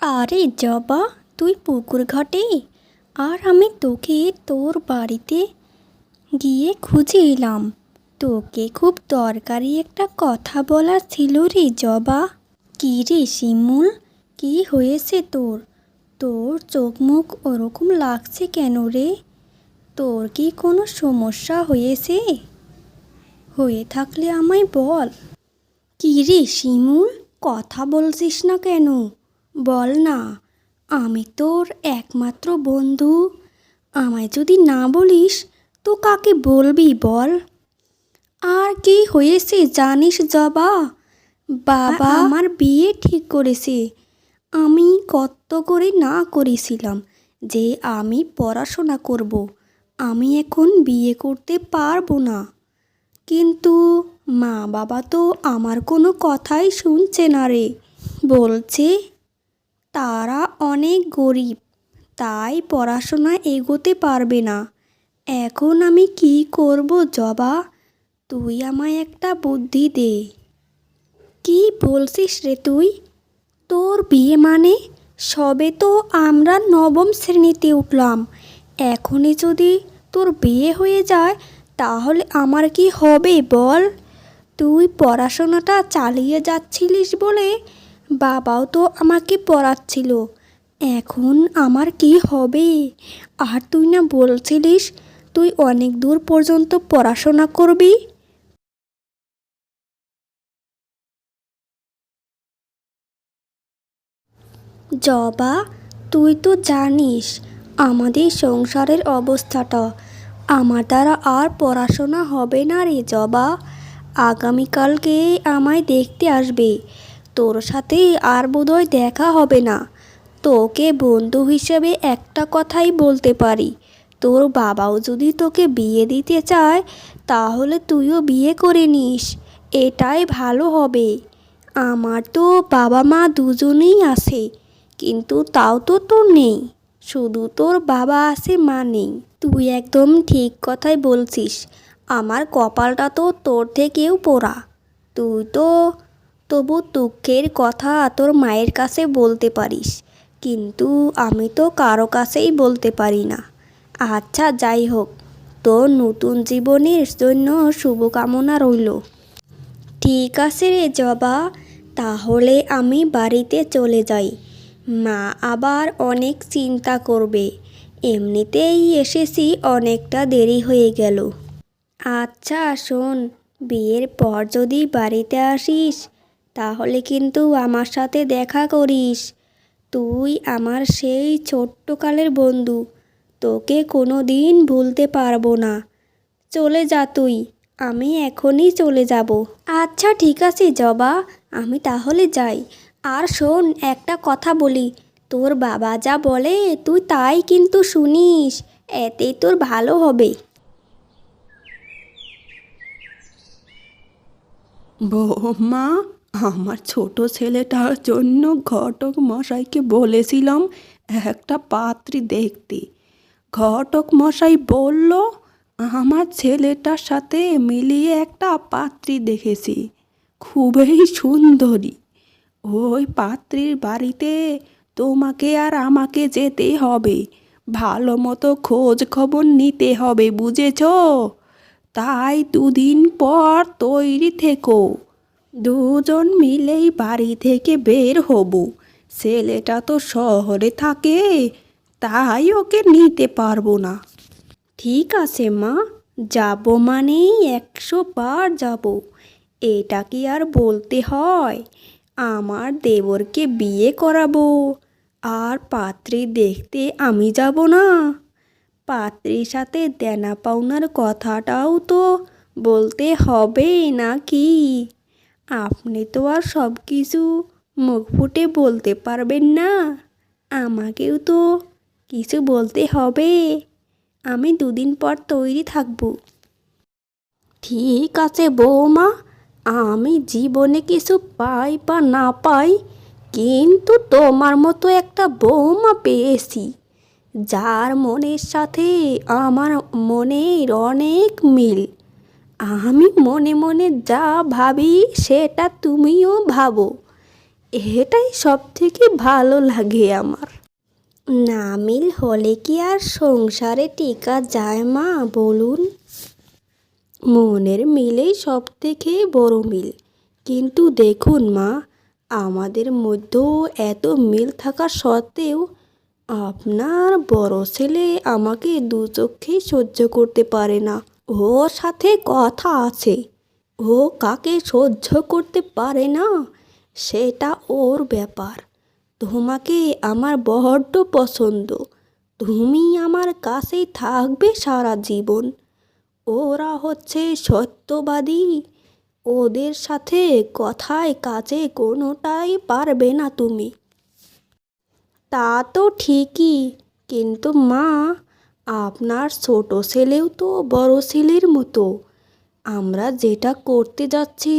আরে জবা, তুই পুকুর ঘাটে? আর আমি তোকে তোর বাড়িতে গিয়ে খুঁজে এলাম। তোকে খুব দরকারি একটা কথা বলার ছিল রে জবা। কী রে শিমুল, কী হয়েছে তোর? তোর চোখ মুখ ওরকম লাগছে কেন রে? তোর কি কোনো সমস্যা হয়েছে? হয়ে থাকলে আমায় বল। কী রে শিমুল, কথা বলছিস না কেন? বল না, আমি তোর একমাত্র বন্ধু। আমায় যদি না বলিস তো কাকে বলবি বল? আর কি হয়েছে জানিস জবা? বাবা আমার বিয়ে ঠিক করেছে। আমি কত করে না করেছিলাম যে আমি পড়াশোনা করব, আমি এখন বিয়ে করতে পারবো না। কিন্তু মা বাবা তো আমার কোনো কথাই শুনছে না রে। বলছে তারা অনেক গরিব, তাই পড়াশোনা এগোতে পারবে না। এখন আমি কি করব জবা? তুই আমায় একটা বুদ্ধি দে। কি বলছিস রে তুই? তোর বিয়ে মানে? সবে তো আমরা নবম শ্রেণীতে উঠলাম। এখনই যদি তোর বিয়ে হয়ে যায় তাহলে আমার কি হবে বল? তুই পড়াশোনাটা চালিয়ে যাচ্ছিলিস বলে বাবাও তো আমাকে পড়াচ্ছিল। এখন আমার কি হবে? আর তুই না বলছিলিস তুই অনেক দূর পর্যন্ত পড়াশোনা করবি? জবা, তুই তো জানিস আমাদের সংসারের অবস্থাটা। আমার দ্বারা আর পড়াশোনা হবে না রে জবা। আগামীকালকে আমায় দেখতে আসবে। তোর সাথে আর বোধহয় দেখা হবে না। তোকে বন্ধু হিসেবে একটা কথাই বলতে পারি, তোর বাবাও যদি তোকে বিয়ে দিতে চায় তাহলে তুইও বিয়ে করে নিস, এটাই ভালো হবে। আমার তো বাবা মা দুজনেই আছে, কিন্তু তাও তো তোর নেই, শুধু তোর বাবা আছে মা নেই। তুই একদম ঠিক কথাই বলছিস। আমার কপালটা তো তোর থেকেও পোড়া। তুই তো তবু দুঃখের কথা তোর মায়ের কাছে বলতে পারিস, কিন্তু আমি তো কারো কাছেই বলতে পারি না। আচ্ছা যাই হোক, তোর নতুন জীবনের জন্য শুভকামনা রইল। ঠিক আছে রে জবা, তাহলে আমি বাড়িতে চলে যাই। মা আবার অনেক চিন্তা করবে। এমনিতেই এসেছি, অনেকটা দেরি হয়ে গেল। আচ্ছা শোন, বিয়ের পর যদি বাড়িতে আসিস তাহলে কিন্তু আমার সাথে দেখা করিস। তুই আমার সেই ছোট্টকালের বন্ধু, তোকে কোনো দিন ভুলতে পারবো না। চলে যা তুই, আমি এখনই চলে যাব। আচ্ছা ঠিক আছে জবা, আমি তাহলে যাই। আর শোন, একটা কথা বলি, তোর বাবা যা বলে তুই তাই কিন্তু শুনিস, এতেই তোর ভালো হবে। বৌমা, আমার ছোট ছেলেটার জন্য ঘটক মশাইকে বলেছিলাম একটা পাত্রী দেখতে। ঘটক মশাই বলল আমার ছেলেটার সাথে মিলিয়ে একটা পাত্রী দেখেছি, খুবই সুন্দরী। ওই পাত্রীর বাড়িতে তোমাকে আর আমাকে যেতে হবে, ভালো মতো খোঁজ খবর নিতে হবে, বুঝেছো? তাই দুদিন পর তৈরি থেকো, দুজন মিলেই বাড়ি থেকে বের হব। ছেলেটা তো শহরে থাকে, তাই ওকে নিতে পারবো না। ঠিক আছে মা, যাব মানেই 100 বার যাব। এটা কি আর বলতে হয়? আমার দেবরকে বিয়ে করাবো আর পাত্রী দেখতে আমি যাব না? পাত্রীর সাথে দেনা পাওনার কথাটাও তো বলতে হবে নাকি? আপনি তো আর সব কিছু মুখ ফুটে বলতে পারবেন না, আমাকেও তো কিছু বলতে হবে। আমি দুদিন পর তৈরি থাকব। ঠিক আছে বৌমা, আমি জীবনে কিছু পাই বা না পাই, কিন্তু তোমার মতো একটা বৌমা পেয়েছি যার মনের সাথে আমার মনের অনেক মিল। আমি মনে মনে যা ভাবি সেটা তুমিও ভাবো, এটাই সব থেকে ভালো লাগে আমার। না মিল হলে কি আর সংসারে টিকা যায় মা বলুন? মনের মিলেই সব থেকে বড় মিল। কিন্তু দেখুন মা, আমাদের মধ্যেও এত মিল থাকা সত্ত্বেও আপনার বড় ছেলে আমাকে দু চোখেই সহ্য করতে পারে না। ওর সাথে কথা আছে, ও কাকে সহ্য করতে পারে না সেটা ওর ব্যাপার। তোমাকে আমার বড্ড পছন্দ, তুমি আমার কাছেই থাকবে সারা জীবন। ওরা হচ্ছে সত্যবাদী, ওদের সাথে কথায় কাজে কোনোটাই পারবে না তুমি। তা তো ঠিকই, কিন্তু মা আপনার ছোট ছেলেও তো বড় ছেলের মতো। আমরা যেটা করতে যাচ্ছি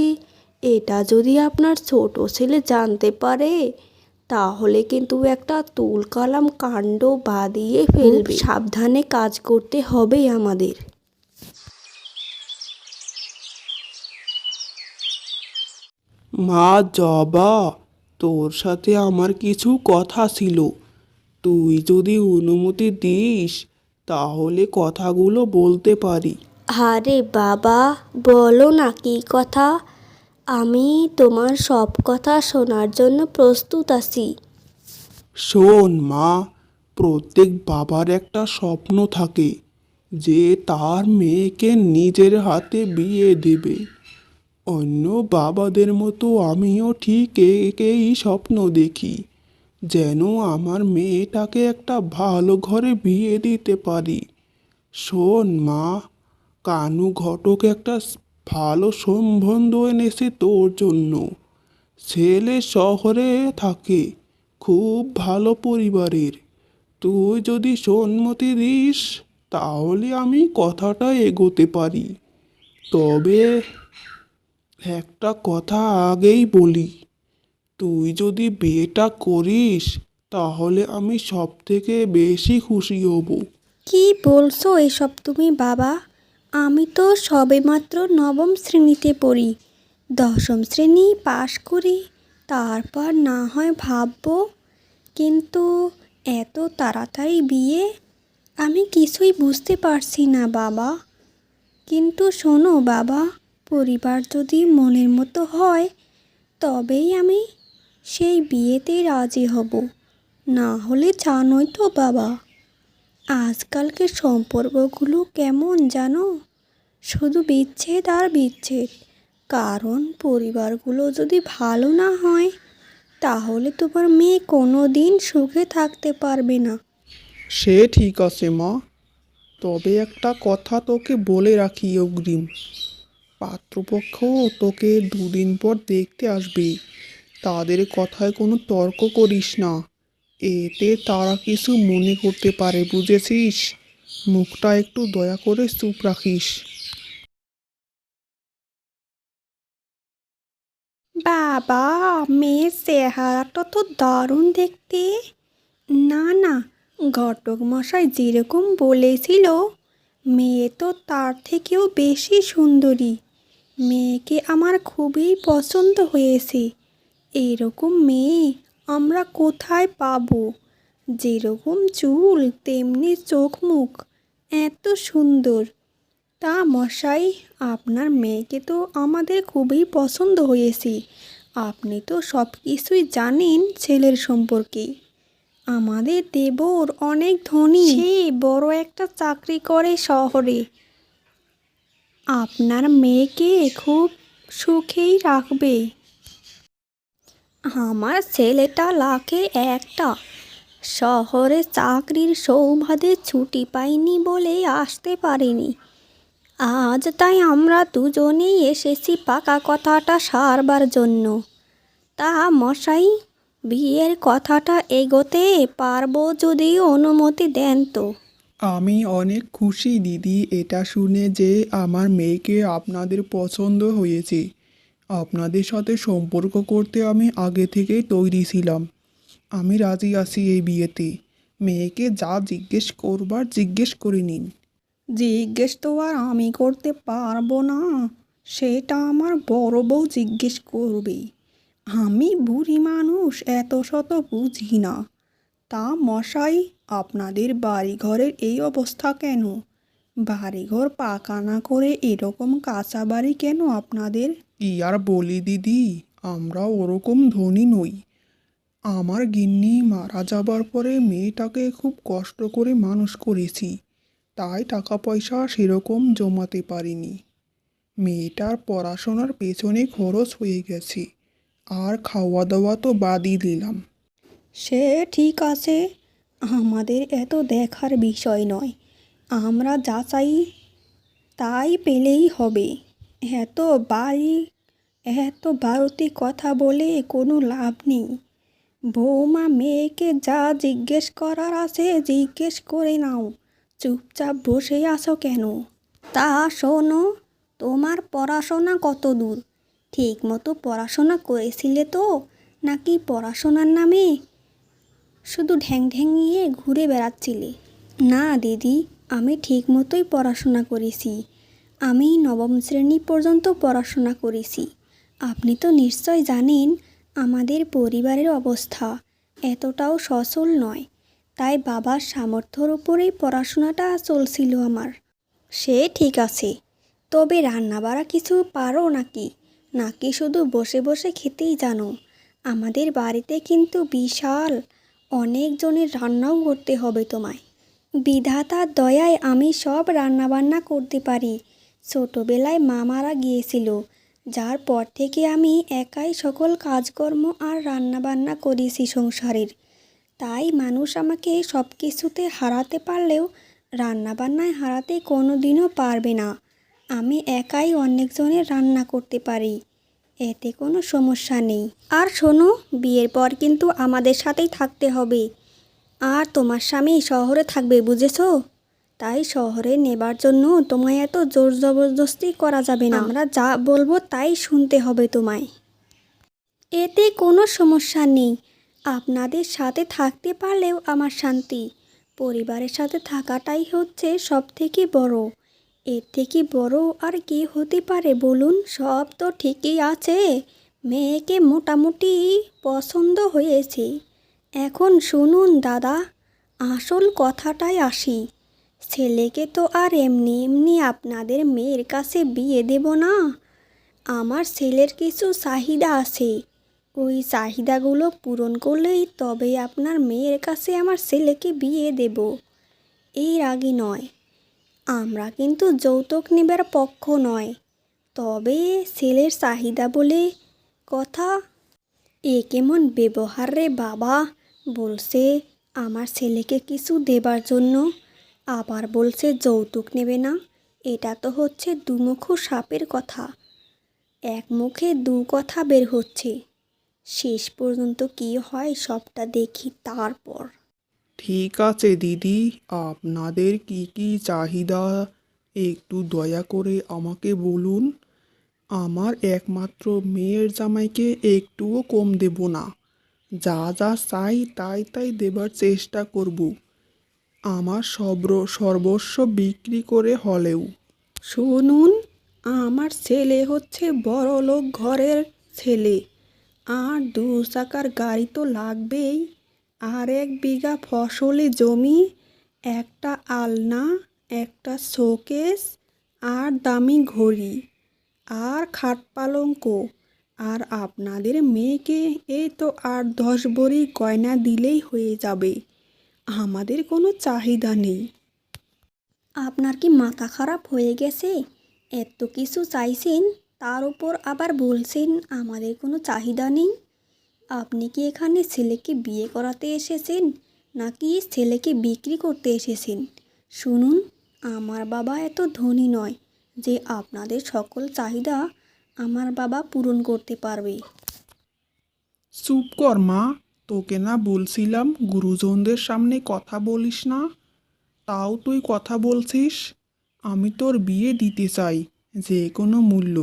এটা যদি আপনার ছোট ছেলে জানতে পারে তাহলে কিন্তু একটা তুলকালাম কাণ্ড বাঁধিয়ে ফেলবে। সাবধানে কাজ করতে হবে আমাদের। মা জবা, তোর সাথে আমার কিছু কথা ছিল। তুই যদি অনুমতি দিস তাহলে কথাগুলো বলতে পারি। আরে বাবা, বলো না কি কথা। আমি তোমার সব কথা শোনার জন্য প্রস্তুত আছি। শোন মা, প্রত্যেক বাবার একটা স্বপ্ন থাকে যে তার মেয়েকে নিজের হাতে বিয়ে দেবে। অন্য বাবাদের মতো আমিও ঠিক একেই স্বপ্ন দেখি, যেন আমার মেয়েটাকে একটা ভালো ঘরে বিয়ে দিতে পারি। শোন মা, কানু ঘটক একটা ভালো সম্বন্ধ এনেছে তোর জন্য। ছেলে শহরে থাকে, খুব ভালো পরিবারের। তুই যদি সম্মতি দিস তাহলে আমি কথাটা এগোতে পারি। তবে একটা কথা আগেই বলি, তুই যদি বিয়েটা করিস তাহলে আমি সব থেকে বেশি খুশি হব। কি বলছো এসব তুমি বাবা? আমি তো সবেমাত্র নবম শ্রেণীতে পড়ি। দশম শ্রেণী পাশ করি, তারপর না হয় ভাববো। কিন্তু এত তাড়াতাড়ি বিয়ে, আমি কিছুই বুঝতে পারছি না বাবা। কিন্তু শোনো বাবা, পরিবার যদি মনের মতো হয় তবেই আমি সেই বিয়েতে রাজি হব। না হলে জানোই তো বাবা, আজকালকে সম্পর্কগুলো কেমন জানো? শুধু বিচ্ছেদ আর বিচ্ছেদ। কারণ পরিবারগুলো যদি ভালো না হয় তাহলে তোমার মেয়ে কোনো দিন সুখে থাকতে পারবে না। সে ঠিক আছে মা, তবে একটা কথা তোকে বলে রাখি অগ্রিম, পাত্রপক্ষ তোকে দুদিন পর দেখতে আসবে। তাদের কথায় কোনো তর্ক করিস না, এতে তারা কিছু মনে করতে পারে, বুঝেছিস? মুখটা একটু দয়া করে চুপ রাখিস। বাবা, মেয়ের চেহারাটা তো দারুণ দেখতে। না না, ঘটক মশাই যেরকম বলেছিল মেয়ে তো তার থেকেও বেশি সুন্দরী। মেয়েকে আমার খুবই পছন্দ হয়েছে। এরকম মেয়ে আমরা কোথায় পাবো? যেরকম চুল তেমনি চোখ মুখ, এত সুন্দর। তা মশাই, আপনার মেয়েকে তো আমাদের খুবই পছন্দ হয়েছে। আপনি তো সব কিছুই জানেন ছেলের সম্পর্কে। আমাদের দেবর অনেক ধনী, সে বড় একটা চাকরি করে শহরে। আপনার মেয়েকে খুব সুখেই রাখবে। আমার ছেলেটা লাখে একটা, শহরে চাকরির সৌভাগ্যে ছুটি পাইনি বলে আসতে পারিনি। আজ তাই আমরা দুজনেই এসেছি পাকা কথাটা সারবার জন্য। তা মশাই, বিয়ের কথাটা এগোতে পারবো যদি অনুমতি দেন তো? আমি অনেক খুশি দিদি এটা শুনে যে আমার মেয়েকে আপনাদের পছন্দ হয়েছে। আপনাদের সাথে সম্পর্ক করতে আমি আগে থেকেই তৈরি ছিলাম। আমি রাজি আছি এই বিয়েতে। মেয়েকে যা জিজ্ঞেস করবার জিজ্ঞেস করে নিন। জিজ্ঞেস তো আর আমি করতে পারবো না, সেটা আমার বড় বউ জিজ্ঞেস করবে। আমি বুড়ি মানুষ, এত শত বুঝি না। তা মশাই, আপনাদের বাড়িঘরের এই অবস্থা কেন? বাড়িঘর পাকা না করে এরকম কাঁচা বাড়ি কেন আপনাদের? কি আর বলি দিদি, আমরা ওরকম ধনী নই। আমার গিন্নি মারা যাবার পরে মেয়েটাকে খুব কষ্ট করে মানুষ করেছি, তাই টাকা পয়সা সেরকম জমাতে পারিনি। মেয়েটার পড়াশোনার পেছনে খরচ হয়ে গেছে, আর খাওয়া দাওয়া তো বাদই দিলাম। সে ঠিক আছে, আমাদের এত দেখার বিষয় নয়। আমরা যা চাই তাই পেলেই হবে। এত বাড়ি এত বাড়তি কথা বলে কোনো লাভ নেই। বৌমা, মেয়েকে যা জিজ্ঞেস করার আছে জিজ্ঞেস করে নাও, চুপচাপ বসে আছো কেন? তা শোনো, তোমার পড়াশোনা কত দূর? ঠিক মতো পড়াশোনা করেছিলে তো, নাকি পড়াশোনার নামে শুধু ঢ্যাং ঢ্যাঙিয়ে ঘুরে বেড়াচ্ছিলে? না দিদি, আমি ঠিক মতোই পড়াশোনা করেছি। আমি নবম শ্রেণী পর্যন্ত পড়াশোনা করেছি। আপনি তো নিশ্চয় জানেন আমাদের পরিবারের অবস্থা এতটাও সচল নয়, তাই বাবার সামর্থ্যর উপরেই পড়াশোনাটা চলছিল আমার। সে ঠিক আছে, তবে রান্নাবাড়া কিছু পারো নাকি, নাকি শুধু বসে বসে খেতেই জানো? আমাদের বাড়িতে কিন্তু বিশাল অনেকজনের রান্নাও করতে হবে তোমায়। বিধাতার দয়ায় আমি সব রান্নাবান্না করতে পারি। ছোটোবেলায় মা মারা গিয়েছিল, যার পর থেকে আমি একাই সকল কাজকর্ম আর রান্নাবান্না করেছি সংসারের। তাই মানুষ আমাকে সব কিছুতে হারাতে পারলেও রান্নাবান্নায় হারাতে কোনো দিনও পারবে না। আমি একাই অনেকজনের রান্না করতে পারি, এতে কোনো সমস্যা নেই। আর শোনো, বিয়ের পর কিন্তু আমাদের সাথেই থাকতে হবে। আর তোমার স্বামী শহরে থাকবে, বুঝেছো? তাই শহরে নেবার জন্য তোমায় এত জোর জবরদস্তি করা যাবে না। আমরা যা বলবো তাই শুনতে হবে তোমায়। এতে কোনো সমস্যা নেই। আপনাদের সাথে থাকতে পারলেও আমার শান্তি। পরিবারের সাথে থাকাটাই হচ্ছে সব থেকে বড়। এর থেকে বড় আর কি হতে পারে বলুন? সব তো ঠিকই আছে, মেয়েকে মোটামুটি পছন্দ হয়েছে। এখন শুনুন দাদা, আসল কথাটাই আসি। ছেলেকে তো আর এমনি এমনি আপনাদের মেয়ের কাছে বিয়ে দেব না। আমার ছেলের কিছু চাহিদা আছে, ওই চাহিদাগুলো পূরণ করলেই তবে আপনার মেয়ের কাছে আমার ছেলেকে বিয়ে দেব, এর আগে নয়। আমরা কিন্তু যৌতুক নেবার পক্ষ নয়, তবে ছেলের চাহিদা বলে কথা। এ কেমন ব্যবহার রে বাবা? বলছে আমার ছেলেকে কিছু দেবার জন্য, আবার বলছে যৌতুক নেবে না। এটা তো হচ্ছে দুমুখো সাপের কথা, এক মুখে দু কথা বের হচ্ছে। শেষ পর্যন্ত কি হয় সবটা দেখি তারপর। ঠিক আছে দিদি, আপনাদের কি কি চাহিদা একটু দয়া করে আমাকে বলুন। আমার একমাত্র মেয়ের জামাইকে একটুও কম দেব না। যা যা চাই তাই তাই দেবার চেষ্টা করব, আমার সর্বস্ব বিক্রি করে হলেও। শুনুন, আমার ছেলে হচ্ছে বড়লোক ঘরের ছেলে, আর 2 চাকার গাড়ি তো লাগবেই, আর 1 বিঘা ফসলি জমি, একটা আলনা, একটা শোকেস, আর দামি ঘড়ি, আর খাট পালঙ্ক। আর আপনাদের মেয়েকে এই তো 8-10 ভরি গয়না দিলেই হয়ে যাবে। আমাদের কোনো চাহিদা নেই। আপনার কি মাথা খারাপ হয়ে গেছে? এত কিছু চাইছেন, তার উপর আবার বলছেন আমাদের কোনো চাহিদা নেই। আপনি কি এখানে ছেলেকে বিয়ে করাতে এসেছেন, নাকি ছেলেকে বিক্রি করতে এসেছেন? শুনুন, আমার বাবা এত ধনী নয় যে আপনাদের সকল চাহিদা আমার বাবা পূরণ করতে পারবে। চুপ কর মা, তোকে না বলছিলাম গুরুজনদের সামনে কথা বলিস না, তাও তুই কথা বলছিস। আমি তোর বিয়ে দিতে চাই যে কোনো মূল্য,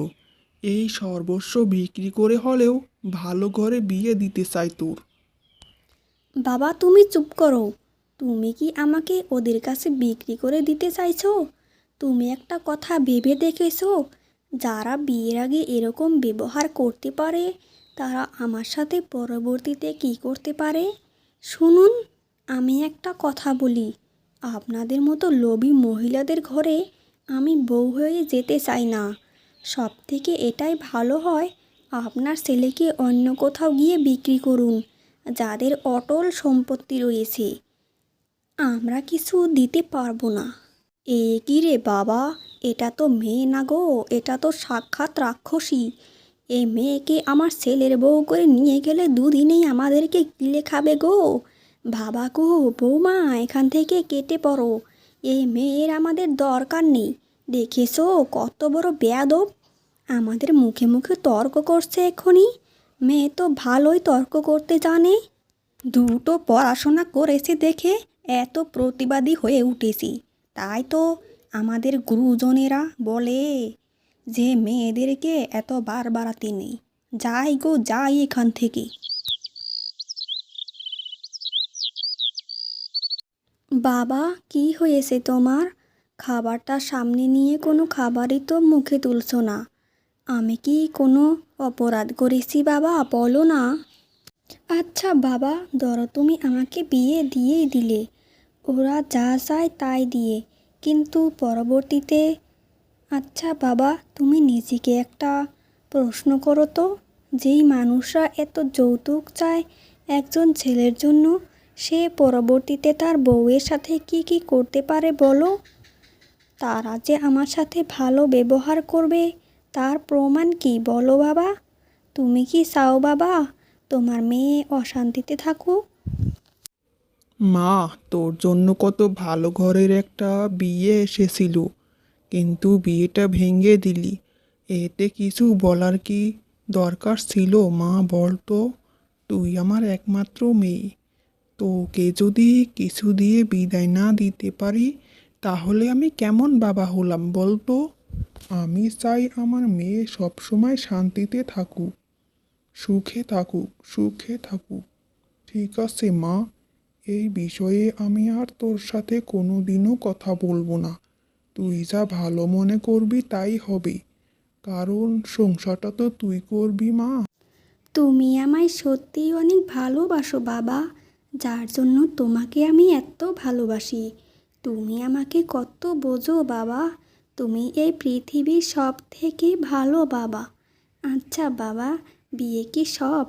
এই সর্বস্ব বিক্রি করে হলেও ভালো ঘরে বিয়ে দিতে চাই তোর। বাবা, তুমি চুপ করো। তুমি কি আমাকে ওদের কাছে বিক্রি করে দিতে চাইছো? তুমি একটা কথা ভেবে দেখেছো, যারা বিয়ের আগে এরকম ব্যবহার করতে পারে তারা আমার সাথে পরবর্তীতে কী করতে পারে। শুনুন, আমি একটা কথা বলি, আপনাদের মতো লোভী মহিলাদের ঘরে আমি বউ হয়ে যেতে চাই না। সব থেকে এটাই ভালো হয় আপনার ছেলেকে অন্য কোথাও গিয়ে বিক্রি করুন, যাদের অটল সম্পত্তি রয়েছে। আমরা কিছু দিতে পারবো না। এ কি রে বাবা, এটা তো মেয়ে না গো, এটা তো সাক্ষাৎ রাক্ষসী। এই মেয়েকে আমার ছেলের বউ করে নিয়ে গেলে দুদিনেই আমাদেরকে গিলে খাবে গো। বাবা গো, বৌমা এখান থেকে কেটে পড়ো, এই মেয়ের আমাদের দরকার নেই। দেখেছো কত বড় বেয়াদব, আমাদের মুখে মুখে তর্ক করছে এক্ষুনি। মেয়ে তো ভালোই তর্ক করতে জানে। দুটো পড়াশোনা করেছে দেখে এত প্রতিবাদী হয়ে উঠেছি। তাই তো আমাদের গুরুজনেরা বলে যে মেয়েদেরকে এত বার বাড়াতে নেই। যাই গো যাই এখান থেকে। বাবা, কি হয়েছে তোমার? খাবারটা সামনে নিয়ে কোনো খাবারই তো মুখে তুলছো না। আমি কি কোনো অপরাধ করেছি বাবা, বলো না। আচ্ছা বাবা, ধরো তুমি আমাকে বিয়ে দিয়েই দিলে, ওরা যা চায় তাই দিয়ে, কিন্তু পরবর্তীতে। আচ্ছা বাবা, তুমি নিজেকে একটা প্রশ্ন করো তো, যেই মানুষরা এত যৌতুক চায় একজন ছেলের জন্য, সে পরবর্তীতে তার বউয়ের সাথে কি কি করতে পারে বলো। তারা যে আমার সাথে ভালো ব্যবহার করবে তার প্রমাণ কি বলো বাবা। তুমি কি চাও বাবা তোমার মেয়ে অশান্তিতে থাকুক? মা, তোর জন্য কত ভালো ঘরের একটা বিয়ে এসেছিল, কিন্তু বিয়েটা ভেঙে দিলি। এতে কিছু বলার কি দরকার ছিল মা, বল তো? তুই আমার একমাত্র মেয়ে, তোকে যদি কিছু দিয়ে বিদায় না দিতে পারি তাহলে আমি কেমন বাবা হলাম বল তো? আমি চাই আমার মেয়ে সবসময় শান্তিতে থাকুক, সুখে থাকুক, সুখে থাকুক। ঠিক আছে মা, এই বিষয়ে আমি আর তোর সাথে কোনো দিনও কথা বলবো না। তুই যা ভালো মনে করবি তাই হবে, কারণ সংসারটা তো তুই করবি মা। তুমি আমায় সত্যিই অনেক ভালোবাসো বাবা, যার জন্য তোমাকে আমি এত ভালোবাসি। তুমি আমাকে কত বোঝো বাবা, তুমি এই পৃথিবীর সব থেকে ভালো বাবা। আচ্ছা বাবা, বিয়ে কি সব?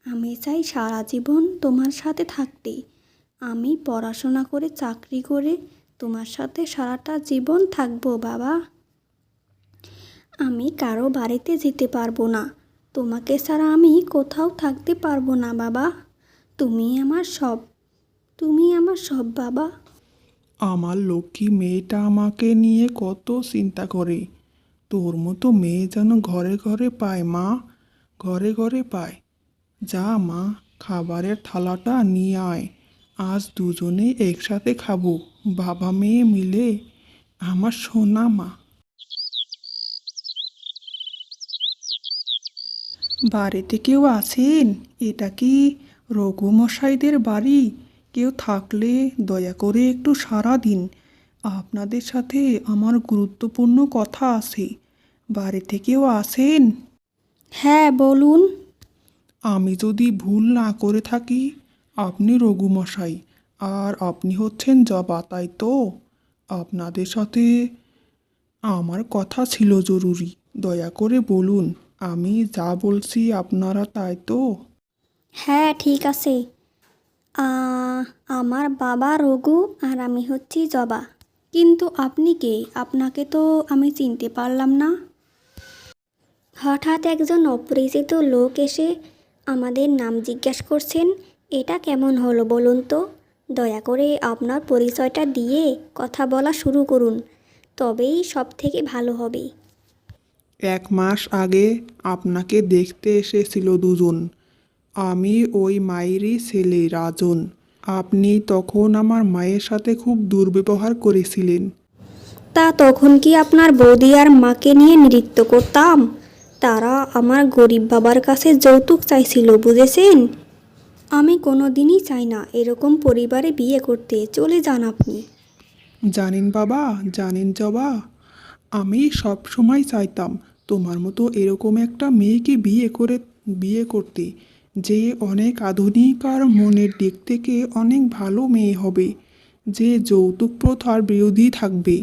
আমি চাই সারা জীবন তোমার সাথে থাকতে। আমি পড়াশোনা করে চাকরি করে তোমার সাথে সারাটা জীবন থাকবো বাবা। আমি কারো বাড়িতে যেতে পারবো না, তোমাকে ছাড়া আমি কোথাও থাকতে পারবো না বাবা। তুমি আমার সব, তুমি আমার সব বাবা। আমার লক্ষ্মী মেয়েটা আমাকে নিয়ে কত চিন্তা করে। তোর মতো মেয়ে যেন ঘরে ঘরে পায় মা, ঘরে ঘরে পায়। যা মা, খাবারের থালাটা নিয়ে আয়, আজ দুজনে একসাথে খাবো, বাবা মেয়ে মিলে। আমার সোনা মা। বাড়িতে কেউ আছেন? এটা কি রঘুমশাইদের বাড়ি? কেউ থাকলে দয়া করে একটু সাড়া দিন, আপনাদের সাথে আমার গুরুত্বপূর্ণ কথা আছে। বাড়িতে কেউ আছেন? হ্যাঁ বলুন। আমি যদি ভুল না করে থাকি, আপনি রঘুমশাই আর আপনি হচ্ছেন জবা, তাই তো? আপনাদের সাথে আমার কথা ছিল জরুরি, দয়া করে বলুন। আমি যা বলছি আপনারা তাই তো? হ্যাঁ ঠিক আছে। আ, আমার বাবা রঘু আর আমি হচ্ছি জবা। কিন্তু আপনি কে? আপনাকে তো আমি চিনতে পারলাম না। হঠাৎ একজন অপরিচিত লোক এসে আমাদের নাম জিজ্ঞাসা করছেন, এটা কেমন হলো বলুন তো? দয়া করে আপনার পরিচয়টা দিয়ে কথা বলা শুরু করুন, তবেই সব থেকে ভালো হবে। 1 মাস আগে আপনাকে দেখতে এসেছিল দুজন। আমি ওই মায়েরই ছেলে রাজন। আপনি তখন আমার মায়ের সাথে খুব দুর্ব্যবহার করেছিলেন। তা তখন কি আপনার বৌদি আর মাকে নিয়ে নৃত্য করতাম? তারা আমার গরিব বাবার কাছে যৌতুক চাইছিল, বুঝেছেন? আমি কোনো দিনই চাই না এরকম পরিবারে বিয়ে করতে। চলে যান আপনি। জানেন বাবা, জানেন জবা, আমি সব সময় চাইতাম তোমার মতো এরকম একটা মেয়েকে বিয়ে করে বিয়ে করতে, যে অনেক আধুনিক আর মনের দিক থেকে অনেক ভালো মেয়ে হবে, যে যৌতুক প্রথার বিরোধী থাকবে।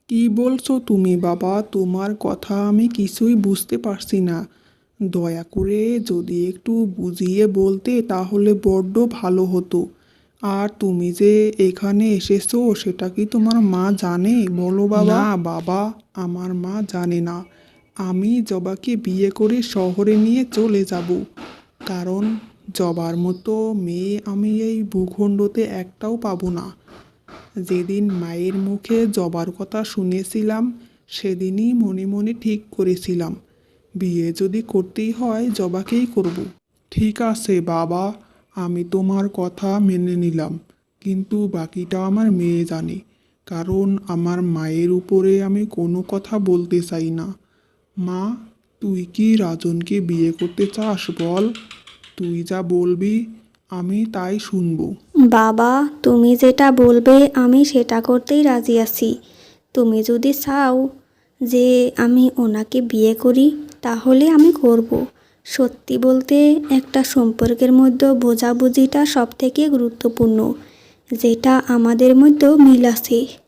কি বলছো তুমি বাবা? তোমার কথা আমি কিছুই বুঝতে পারছি না। দয়া করে যদি একটু বুঝিয়ে বলতে তাহলে বড্ড ভালো হতো। আর তুমি যে এখানে এসেছো সেটা কি তোমার মা জানে? বলো বাবা। না বাবা, আমার মা জানে না। আমি জবাকে বিয়ে করে শহরে নিয়ে চলে যাব, কারণ জবার মতো মেয়ে আমি এই ভূখণ্ডতে একটাও পাবো না। যেদিন মায়ের মুখে জবার কথা শুনেছিলাম সেদিনই মনে মনে ঠিক করেছিলাম, বিয়ে যদি করতেই হয় জবাকেই করব। ঠিক আছে বাবা, আমি তোমার কথা মেনে নিলাম, কিন্তু বাকিটা আমার মেয়ে জানে, কারণ আমার মায়ের উপরে আমি কোনো কথা বলতে চাই না। মা, তুই কি রাজনকে বিয়ে করতে চাস বল? তুই যা বলবি আমি তাই শুনবো। বাবা, তুমি যেটা বলবে আমি সেটা করতেই রাজি আছি। তুমি যদি চাও যে আমি ওনাকে বিয়ে করি তাহলে আমি করব। সত্যি বলতে একটা সম্পর্কের মধ্যে বোঝাবুঝিটা সব থেকে গুরুত্বপূর্ণ, যেটা আমাদের মধ্যেও মিল আছে।